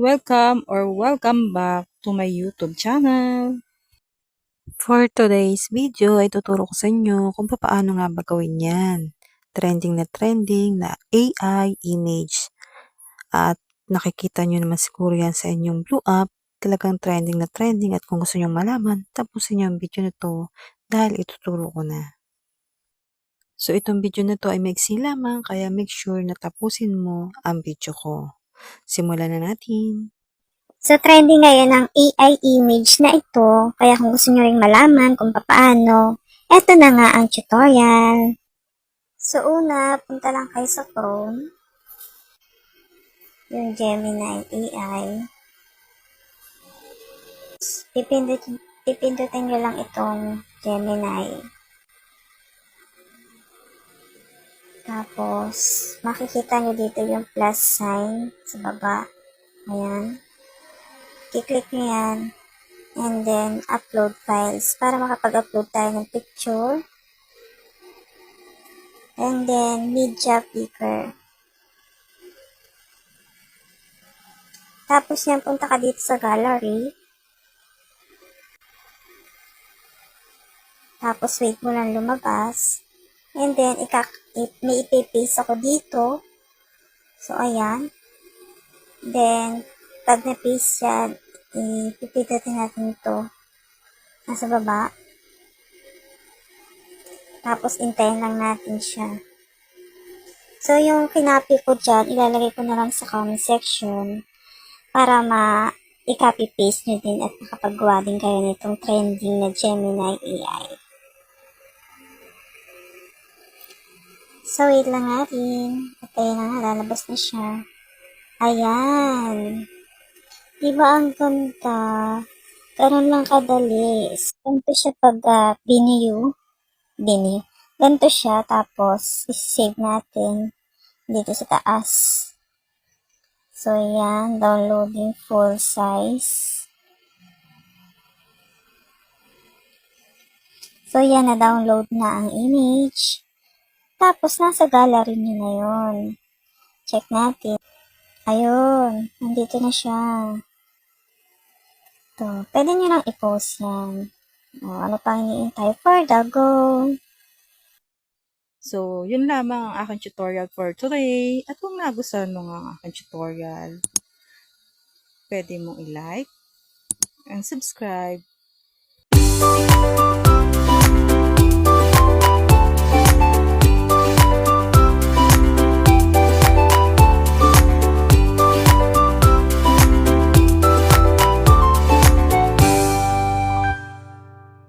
Welcome back to my YouTube channel. For today's video ay tuturo ko sa inyo kung paano nga ba gawin yan. Trending na AI image. At nakikita nyo naman siguro yan sa inyong blue app. Talagang trending at kung gusto nyo malaman, tapusin nyo ang video na to dahil ituturo ko na. So itong video na to ay maiksi lamang kaya make sure na tapusin mo ang video ko. Simulan na natin. So, trending ngayon ang AI image na ito, kaya kung gusto nyo ring malaman kung paano, eto na nga ang tutorial. So, una, punta lang kayo sa Chrome, yung Gemini AI. Pipindutin nyo lang itong Gemini. Tapos, makikita nyo dito yung plus sign sa baba. Ayan. I-click nyo yan. And then, upload files. Para makapag-upload tayo ng picture. And then, media picker. Tapos yan, punta ka dito sa gallery. Tapos, wait mo lang lumabas. And then, may ipipaste ako dito. So, ayan. Then, pag na-paste yan, ipipindutin natin ito. Nasa baba. Tapos, intayin lang natin siya. So, yung kinapi ko dyan, ilalagay ko na lang sa comment section para i-copy-paste nyo din at makapagawa din kayo nitong trending na Gemini AI. So, wait lang natin. At ayun na nga, lalabas na siya. Ayan. Diba ang ganda? Ganun lang kadali. Ganito siya pag binview. Ganito siya, tapos isi-save natin dito sa taas. So, yan. Downloading full size. So, yan. Na-download na ang image. Tapos, nasa gallery nyo na yun. Check natin. Ayun. Nandito na siya. Ito. Pwede nyo lang i-post yan. O, ano pang iniintay? For the go! So, yun lamang ang aking tutorial for today. At kung nagustuhan mo ang aking tutorial, pwede mong i-like and subscribe.